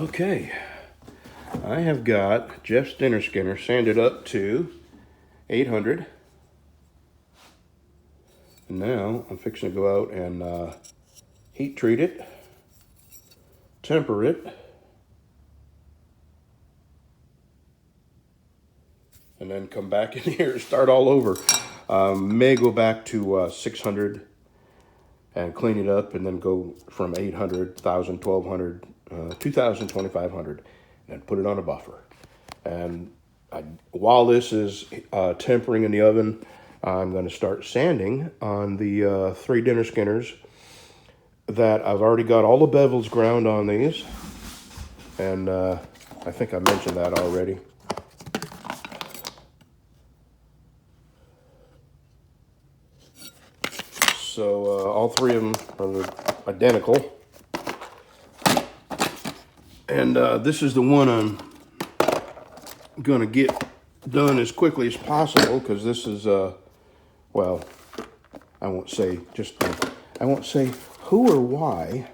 Okay, I have got Jeff's dinner skinner sanded up to 800. And now I'm fixing to go out and heat treat it, temper it, and then come back in here and start all over. May go back to 600 and clean it up, and then go from 800, 1,000, 1,200, 2,000, 2,500, and put it on a buffer. And while this is tempering in the oven, I'm going to start sanding on the 3 dinner skinners that I've already got all the bevels ground on these. And I think I mentioned that already. So all 3 of them are identical. And this is the one I'm going to get done as quickly as possible, because this is, well, I won't say who or why,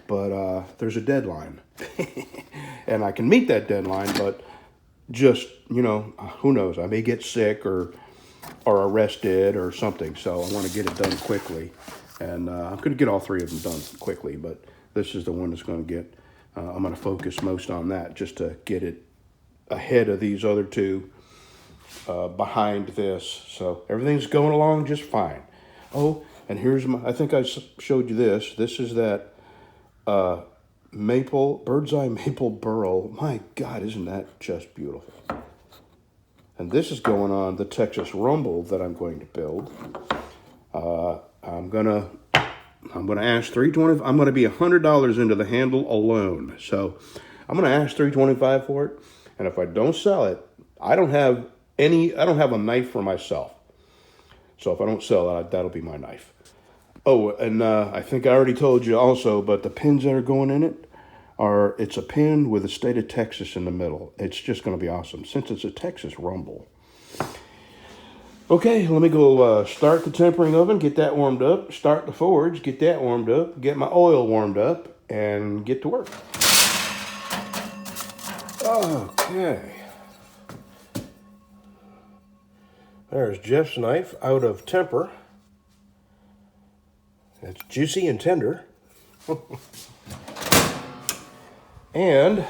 but there's a deadline. And I can meet that deadline, but just, who knows? I may get sick or arrested or something, so I want to get it done quickly. And I'm going to get all 3 of them done quickly, but this is the one that's going to get, I'm going to focus most on that, just to get it ahead of these other 2 behind this. So everything's going along just fine. Oh, and here's I think I showed you this. This is that bird's eye maple burl. My God, isn't that just beautiful? And this is going on the Texas rumble that I'm going to build. I'm gonna ask $320. I'm gonna be $100 into the handle alone. So I'm gonna ask $325 for it. And if I don't sell it, I don't have a knife for myself. So if I don't sell it, that'll be my knife. Oh, and I think I already told you also, but the pins that are going in it it's a pin with the state of Texas in the middle. It's just going to be awesome, since it's a Texas rumble. Okay, let me go start the tempering oven, get that warmed up, start the forge, get that warmed up, get my oil warmed up, and get to work. Okay. There's Jeff's knife out of temper. It's juicy and tender. And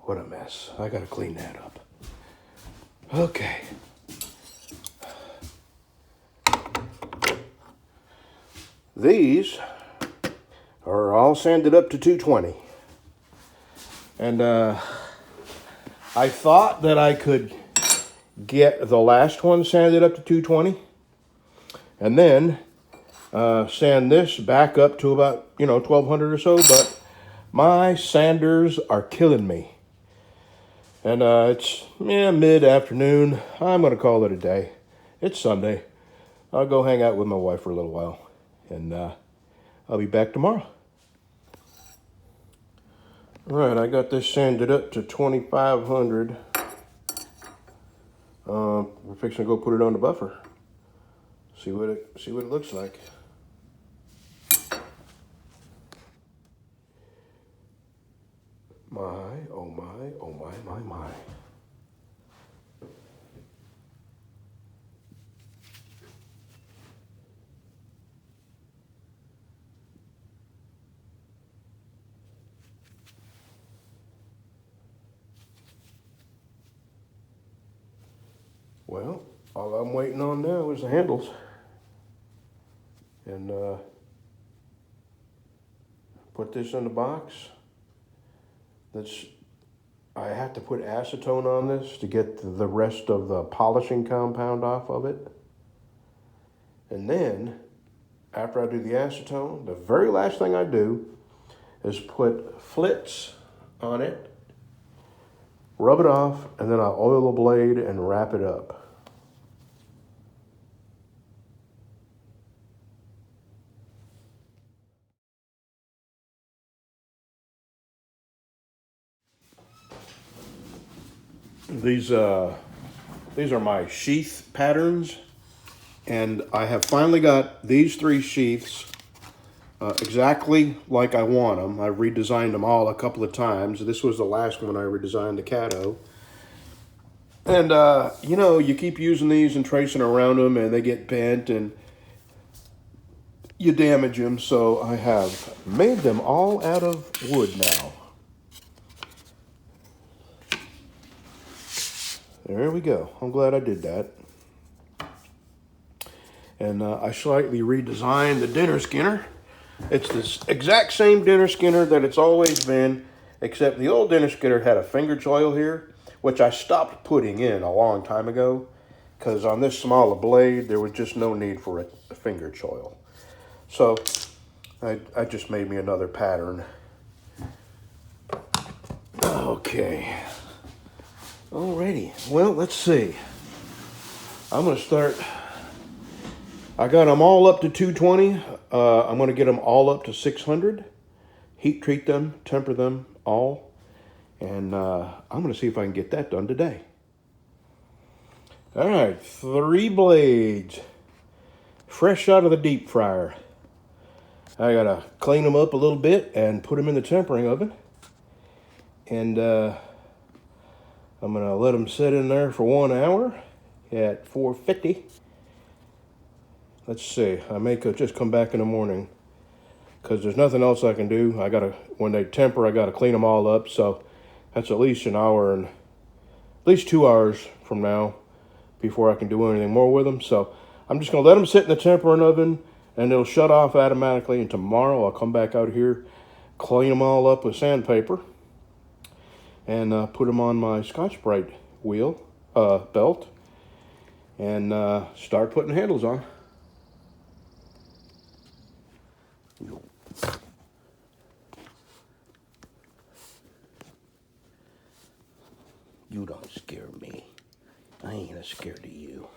what a mess. I gotta clean that up. Okay. These are all sanded up to 220. And I thought that I could get the last one sanded up to 220. And then sand this back up to about, 1,200 or so. But my sanders are killing me. And it's mid-afternoon. I'm going to call it a day. It's Sunday. I'll go hang out with my wife for a little while. And I'll be back tomorrow. All right, I got this sanded up to 2,500. We're fixing to go put it on the buffer. See what it looks like. My, oh my, oh my. Well, all I'm waiting on now is the handles. And put this in the box. I have to put acetone on this to get the rest of the polishing compound off of it. And then, after I do the acetone, the very last thing I do is put flits on it, rub it off, and then I'll oil the blade and wrap it up. These are my sheath patterns. And I have finally got these 3 sheaths exactly like I want them. I redesigned them all a couple of times. This was the last one I redesigned the Cato. And, you know, you keep using these and tracing around them and they get bent and you damage them. So I have made them all out of wood now. There we go. I'm glad I did that. And I slightly redesigned the dinner skinner. It's this exact same dinner skinner that it's always been, except the old dinner skinner had a finger choil here, which I stopped putting in a long time ago, because on this smaller blade, there was just no need for a finger choil. So I just made me another pattern. Okay. Alrighty. Well, let's see. I'm going to start. I got them all up to 220. I'm going to get them all up to 600. Heat treat them, temper them all. And I'm going to see if I can get that done today. All right, 3 blades. Fresh out of the deep fryer. I got to clean them up a little bit and put them in the tempering oven. And I'm going to let them sit in there for 1 hour at 450. Let's see, I may just come back in the morning because there's nothing else I can do. When they temper, I gotta clean them all up. So that's at least an hour and at least 2 hours from now before I can do anything more with them. So I'm just gonna let them sit in the tempering oven and it'll shut off automatically. And tomorrow I'll come back out here, clean them all up with sandpaper and put them on my Scotch Brite belt and start putting handles on. You don't scare me. I ain't scared of you.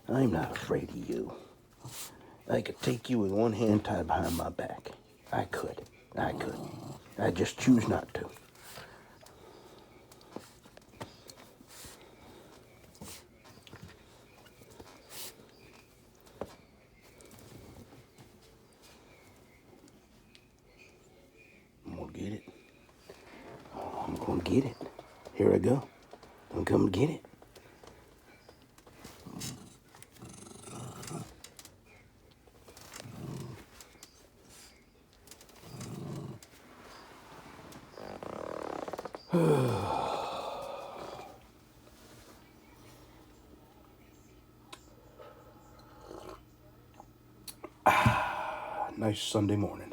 I'm not afraid of you. I could take you with one hand tied behind my back. I could. I just choose not to. I'm gonna get it. I'm gonna get it. Here I go. I'm coming to get it. Nice Sunday morning.